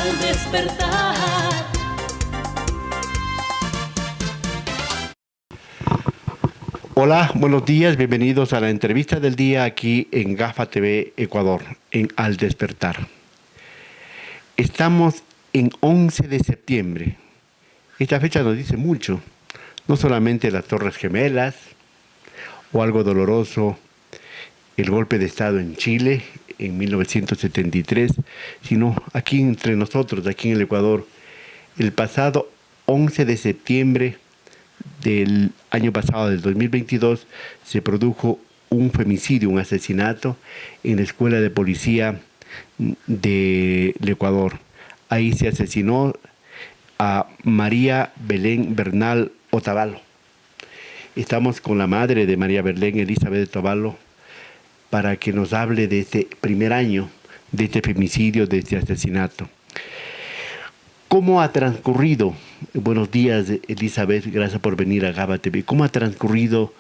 al despertar. Hola, buenos días, bienvenidos a la entrevista del día aquí en GAFA TV Ecuador, en Al Despertar. Estamos en 11 de septiembre. Esta fecha nos dice mucho, no solamente las Torres Gemelas o algo doloroso, el golpe de Estado en Chile en 1973, sino aquí entre nosotros, aquí en el Ecuador, el pasado 11 de septiembre del año pasado, del 2022, se produjo un femicidio, un asesinato en la escuela de policía del Ecuador. Ahí se asesinó a María Belén Bernal Otavalo. Estamos con la madre de María Belén, Elizabeth Otavalo, para que nos hable de este primer año, de este femicidio, de este asesinato. ¿Cómo ha transcurrido? Buenos días, Elizabeth, gracias por venir a GAFA TV. ¿Cómo ha transcurrido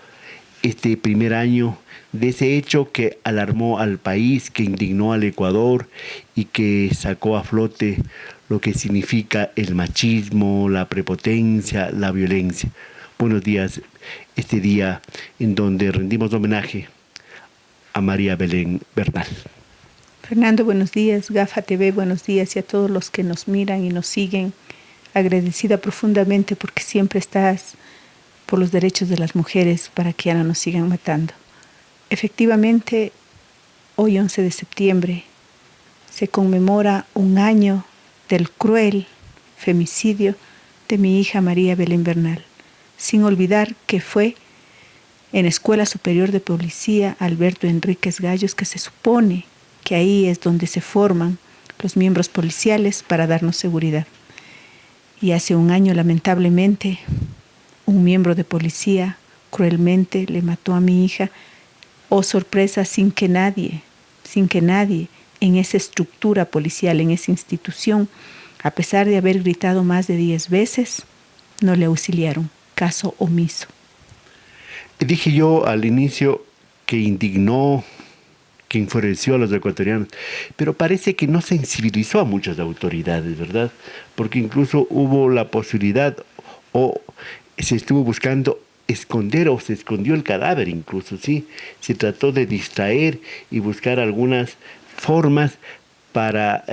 este primer año de ese hecho que alarmó al país, que indignó al Ecuador y que sacó a flote lo que significa el machismo, la prepotencia, la violencia? Buenos días, este día en donde rendimos homenaje a María Belén Bernal. Fernando, buenos días. GAFA TV, buenos días, y a todos los que nos miran y nos siguen. Agradecida profundamente porque siempre estás por los derechos de las mujeres para que ya no nos sigan matando. Efectivamente, hoy 11 de septiembre se conmemora un año del cruel femicidio de mi hija María Belén Bernal, sin olvidar que fue en Escuela Superior de Policía Alberto Enríquez Gallos, que se supone que ahí es donde se forman los miembros policiales para darnos seguridad. Y hace un año, lamentablemente, un miembro de policía cruelmente le mató a mi hija. Oh, sorpresa, sin que nadie en esa estructura policial, en esa institución, a pesar de haber gritado más de 10 veces, no le auxiliaron. Caso omiso. Dije yo al inicio que indignó, que enfureció a los ecuatorianos, pero parece que no sensibilizó a muchas autoridades, ¿verdad? Porque incluso hubo la posibilidad, o se estuvo buscando esconder, o se escondió el cadáver incluso, ¿sí? Se trató de distraer y buscar algunas formas para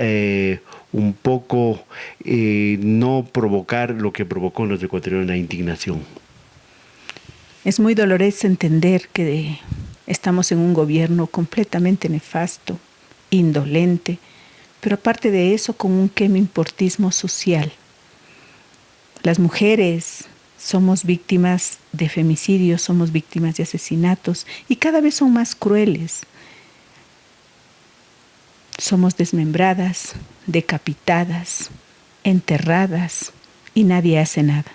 un poco no provocar lo que provocó en los ecuatorianos, la indignación. Es muy doloroso entender que estamos en un gobierno completamente nefasto, indolente, pero aparte de eso con un quema-importismo social. Las mujeres somos víctimas de femicidios, somos víctimas de asesinatos y cada vez son más crueles. Somos desmembradas, decapitadas, enterradas y nadie hace nada.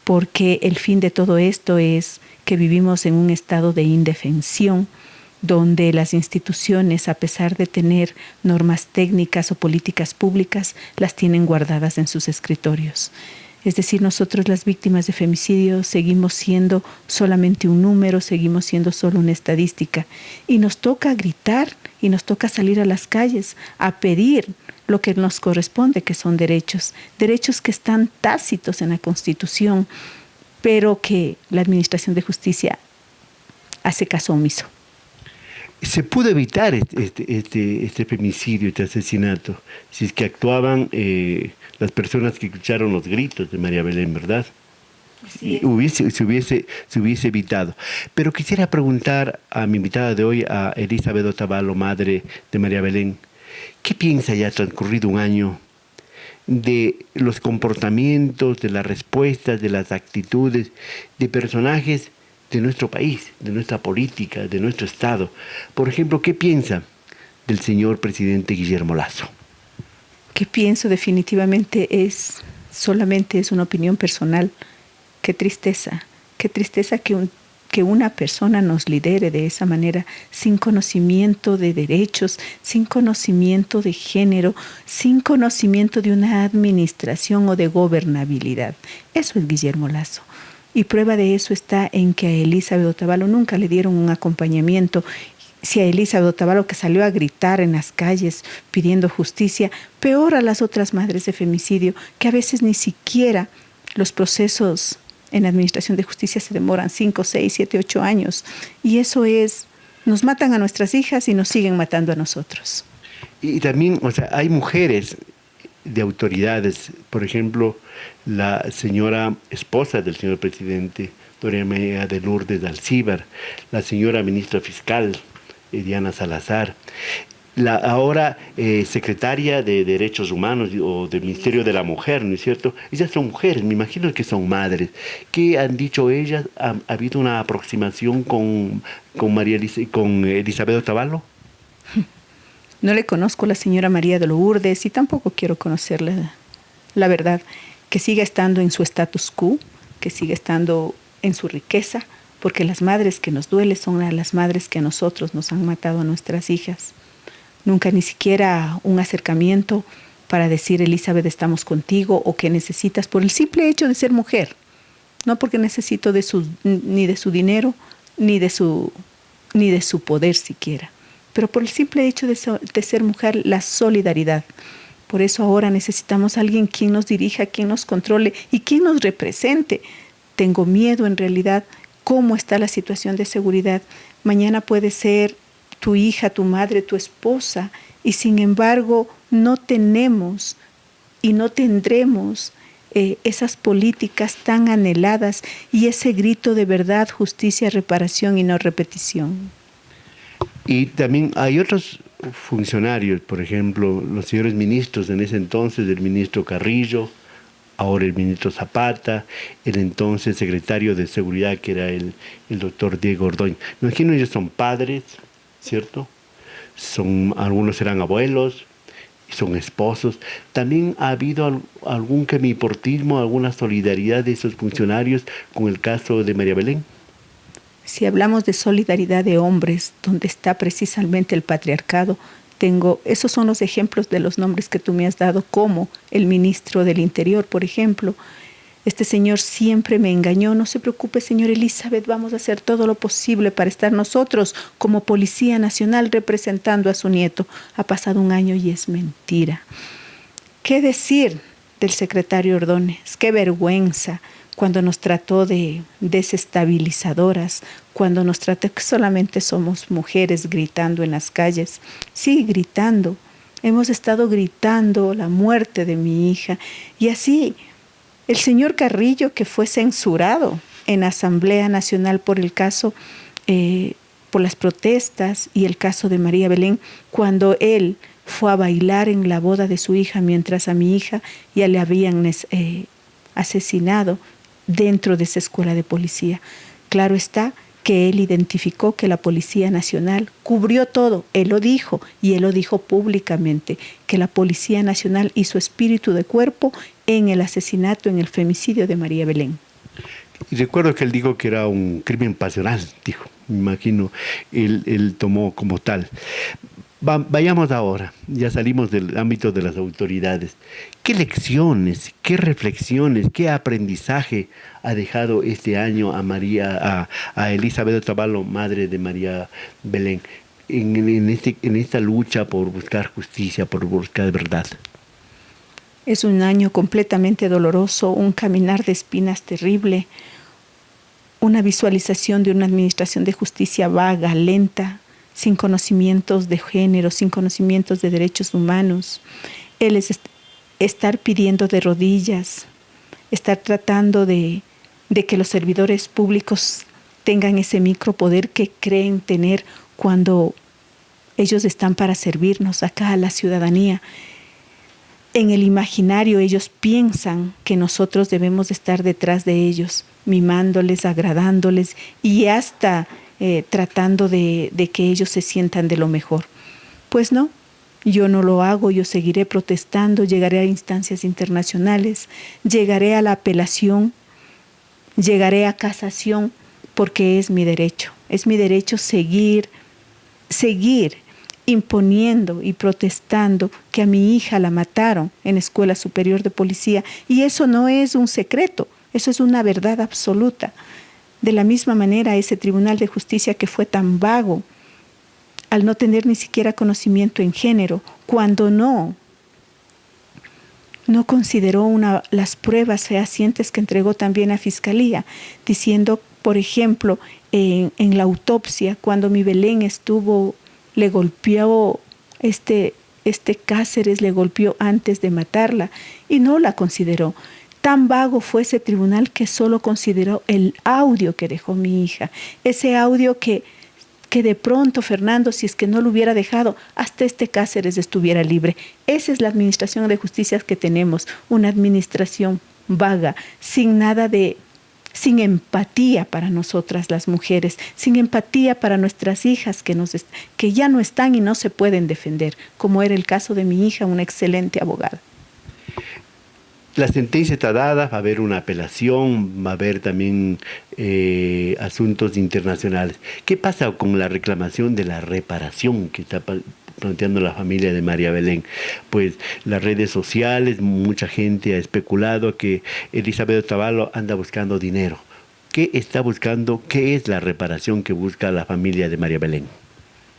Porque el fin de todo esto es que vivimos en un estado de indefensión, donde las instituciones, a pesar de tener normas técnicas o políticas públicas, las tienen guardadas en sus escritorios. Es decir, nosotros las víctimas de femicidio seguimos siendo solamente un número, seguimos siendo solo una estadística. Y nos toca gritar y nos toca salir a las calles a pedir lo que nos corresponde, que son derechos que están tácitos en la Constitución, pero que la Administración de Justicia hace caso omiso. Se pudo evitar este femicidio, este asesinato, si es que actuaban las personas que escucharon los gritos de María Belén, ¿verdad? Sí. Se hubiese evitado. Pero quisiera preguntar a mi invitada de hoy, a Elizabeth Otavalo, madre de María Belén, ¿qué piensa ya transcurrido un año de los comportamientos, de las respuestas, de las actitudes de personajes de nuestro país, de nuestra política, de nuestro Estado? Por ejemplo, ¿qué piensa del señor presidente Guillermo Lasso? ¿Qué pienso? Definitivamente solamente es una opinión personal. Qué tristeza que una persona nos lidere de esa manera, sin conocimiento de derechos, sin conocimiento de género, sin conocimiento de una administración o de gobernabilidad. Eso es Guillermo Lasso. Y prueba de eso está en que a Elizabeth Otavalo nunca le dieron un acompañamiento si a Elizabeth Otavalo, que salió a gritar en las calles pidiendo justicia, peor a las otras madres de femicidio, que a veces ni siquiera los procesos en la administración de justicia se demoran 5, 6, 7, 8 años. Y eso es, nos matan a nuestras hijas y nos siguen matando a nosotros. Y también, o sea, hay mujeres de autoridades, por ejemplo, la señora esposa del señor presidente, Doria María de Lourdes Alcíbar, la señora ministra fiscal, Diana Salazar, la ahora secretaria de Derechos Humanos o del Ministerio de la Mujer, ¿no es cierto? Ellas son mujeres, me imagino que son madres. ¿Qué han dicho ellas? ¿Ha habido una aproximación con Elizabeth Otavalo? No le conozco a la señora María de Lourdes y tampoco quiero conocerla, la verdad, que siga estando en su status quo, que siga estando en su riqueza, porque las madres que nos duelen son las madres que a nosotros nos han matado a nuestras hijas. Nunca ni siquiera un acercamiento para decir, Elizabeth, estamos contigo, o que necesitas por el simple hecho de ser mujer, no porque necesito ni de su dinero, ni de su poder siquiera, pero por el simple hecho de ser mujer, la solidaridad. Por eso ahora necesitamos a alguien quien nos dirija, quien nos controle y quien nos represente. Tengo miedo en realidad cómo está la situación de seguridad. Mañana puede ser tu hija, tu madre, tu esposa, y sin embargo no tenemos y no tendremos esas políticas tan anheladas y ese grito de verdad, justicia, reparación y no repetición. Y también hay otros funcionarios, por ejemplo, los señores ministros en ese entonces, el ministro Carrillo, ahora el ministro Zapata, el entonces secretario de Seguridad, que era el doctor Diego Ordóñez. Me imagino ellos son padres, ¿cierto? Algunos eran abuelos, son esposos. También ha habido algún quemiportismo, alguna solidaridad de esos funcionarios con el caso de María Belén. Si hablamos de solidaridad de hombres, donde está precisamente el patriarcado, esos son los ejemplos de los nombres que tú me has dado, como el ministro del Interior, por ejemplo. Este señor siempre me engañó. No se preocupe, señor Elizabeth, vamos a hacer todo lo posible para estar nosotros como Policía Nacional representando a su nieto. Ha pasado un año y es mentira. ¿Qué decir del secretario Ordóñez? Qué vergüenza cuando nos trató de desestabilizadoras, cuando nos trató que solamente somos mujeres gritando en las calles. Sí, gritando. Hemos estado gritando la muerte de mi hija. Y así, el señor Carrillo, que fue censurado en Asamblea Nacional por el caso, por las protestas y el caso de María Belén, cuando él fue a bailar en la boda de su hija, mientras a mi hija ya le habían asesinado dentro de esa escuela de policía. Claro está que él identificó que la Policía Nacional cubrió todo. Él lo dijo, y él lo dijo públicamente, que la Policía Nacional hizo espíritu de cuerpo en el asesinato, en el femicidio de María Belén. Y recuerdo que él dijo que era un crimen pasional, dijo, me imagino, él tomó como tal. Vayamos ahora, ya salimos del ámbito de las autoridades. ¿Qué lecciones, qué reflexiones, qué aprendizaje ha dejado este año a Elizabeth Otavalo, madre de María Belén, en esta lucha por buscar justicia, por buscar verdad? Es un año completamente doloroso, un caminar de espinas terrible, una visualización de una administración de justicia vaga, lenta, sin conocimientos de género, sin conocimientos de derechos humanos. Él es estar pidiendo de rodillas, estar tratando de que los servidores públicos tengan ese micropoder que creen tener cuando ellos están para servirnos acá a la ciudadanía. En el imaginario ellos piensan que nosotros debemos estar detrás de ellos, mimándoles, agradándoles y hasta tratando de que ellos se sientan de lo mejor. Pues no, yo no lo hago, yo seguiré protestando, llegaré a instancias internacionales, llegaré a la apelación, llegaré a casación, porque es mi derecho seguir imponiendo y protestando que a mi hija la mataron en Escuela Superior de Policía, y eso no es un secreto, eso es una verdad absoluta. De la misma manera, ese Tribunal de Justicia que fue tan vago al no tener ni siquiera conocimiento en género, cuando no consideró las pruebas fehacientes que entregó también a Fiscalía, diciendo, por ejemplo, en la autopsia, cuando mi Belén le golpeó este Cáceres, le golpeó antes de matarla, y no la consideró. Tan vago fue ese tribunal que solo consideró el audio que dejó mi hija, ese audio que de pronto, Fernando, si es que no lo hubiera dejado, hasta este Cáceres estuviera libre. Esa es la administración de justicia que tenemos, una administración vaga, sin empatía para nosotras las mujeres, sin empatía para nuestras hijas que ya no están y no se pueden defender, como era el caso de mi hija, una excelente abogada. La sentencia está dada, va a haber una apelación, va a haber también asuntos internacionales. ¿Qué pasa con la reclamación de la reparación que está planteando la familia de María Belén? Pues las redes sociales, mucha gente ha especulado que Elizabeth Otavalo anda buscando dinero. ¿Qué está buscando? ¿Qué es la reparación que busca la familia de María Belén?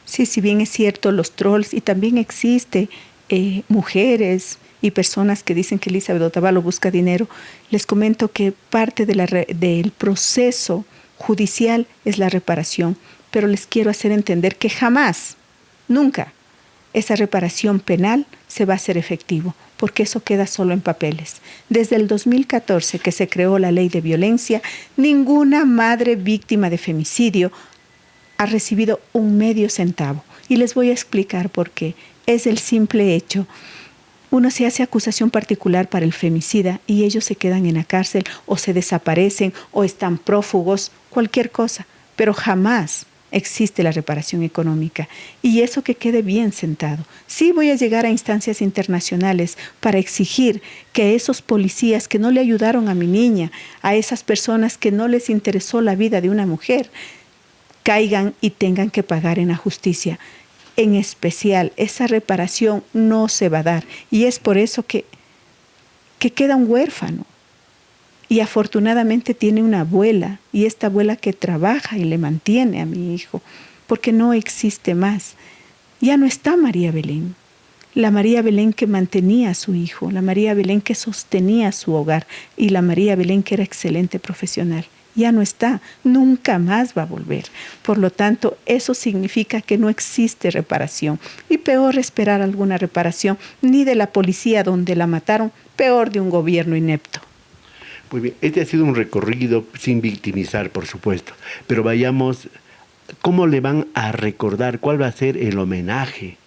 Sí, si bien es cierto, los trolls, y también existe mujeres y personas que dicen que Elizabeth Otavalo busca dinero, les comento que parte del proceso judicial es la reparación, pero les quiero hacer entender que jamás, nunca, esa reparación penal se va a hacer efectivo, porque eso queda solo en papeles. Desde el 2014 que se creó la ley de violencia, ninguna madre víctima de femicidio ha recibido un medio centavo. Y les voy a explicar por qué. Es el simple hecho. Uno se hace acusación particular para el femicida y ellos se quedan en la cárcel o se desaparecen o están prófugos, cualquier cosa, pero jamás existe la reparación económica. Y eso que quede bien sentado. Sí voy a llegar a instancias internacionales para exigir que esos policías que no le ayudaron a mi niña, a esas personas que no les interesó la vida de una mujer, caigan y tengan que pagar en la justicia. En especial, esa reparación no se va a dar. Y es por eso que queda un huérfano. Y afortunadamente tiene una abuela, y esta abuela que trabaja y le mantiene a mi hijo, porque no existe más. Ya no está María Belén. La María Belén que mantenía a su hijo, la María Belén que sostenía su hogar, y la María Belén que era excelente profesional. Ya no está, nunca más va a volver. Por lo tanto, eso significa que no existe reparación. Y peor esperar alguna reparación, ni de la policía donde la mataron, peor de un gobierno inepto. Muy bien, este ha sido un recorrido sin victimizar, por supuesto, pero vayamos, ¿cómo le van a recordar? ¿Cuál va a ser el homenaje,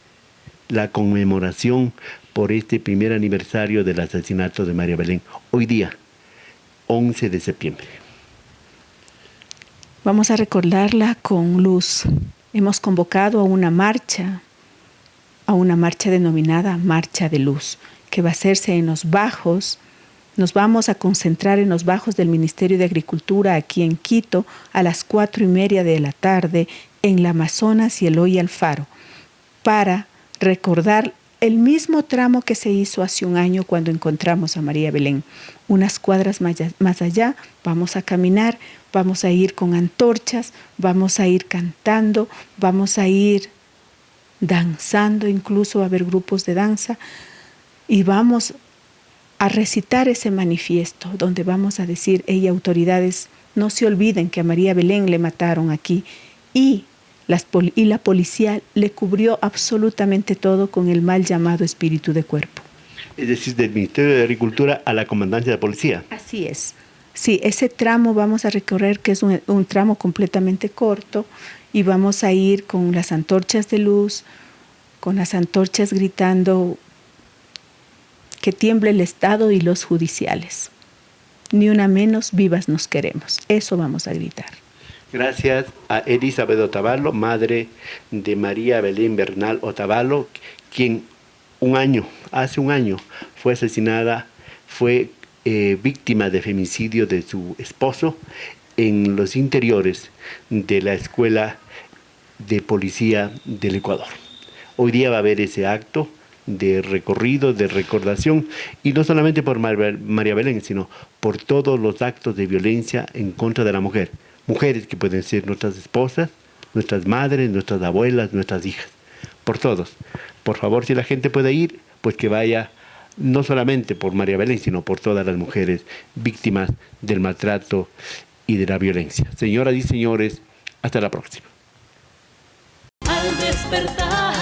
la conmemoración por este primer aniversario del asesinato de María Belén? Hoy día, 11 de septiembre. Vamos a recordarla con luz. Hemos convocado a una marcha denominada Marcha de Luz, que va a hacerse en los bajos. Nos vamos a concentrar en los bajos del Ministerio de Agricultura aquí en Quito a las 4:30 de la tarde en la Amazonas y Eloy Alfaro, para recordar el mismo tramo que se hizo hace un año cuando encontramos a María Belén. Unas cuadras más allá vamos a caminar, vamos a ir con antorchas, vamos a ir cantando, vamos a ir danzando, incluso va a haber grupos de danza, y vamos a recitar ese manifiesto donde vamos a decir: hey, autoridades, no se olviden que a María Belén le mataron aquí, y la policía le cubrió absolutamente todo con el mal llamado espíritu de cuerpo. Es decir, del Ministerio de Agricultura a la Comandancia de Policía. Así es. Sí, ese tramo vamos a recorrer, que es un tramo completamente corto, y vamos a ir con las antorchas de luz, con las antorchas gritando que tiemble el Estado y los judiciales. Ni una menos, vivas nos queremos. Eso vamos a gritar. Gracias a Elizabeth Otavalo, madre de María Belén Bernal Otavalo, quien hace un año fue asesinada, fue víctima de femicidio de su esposo en los interiores de la Escuela de Policía del Ecuador. Hoy día va a haber ese acto de recorrido, de recordación, y no solamente por María Belén, sino por todos los actos de violencia en contra de la mujer. Mujeres que pueden ser nuestras esposas, nuestras madres, nuestras abuelas, nuestras hijas, por todos. Por favor, si la gente puede ir, pues que vaya, no solamente por María Belén, sino por todas las mujeres víctimas del maltrato y de la violencia. Señoras y señores, hasta la próxima. Al despertar.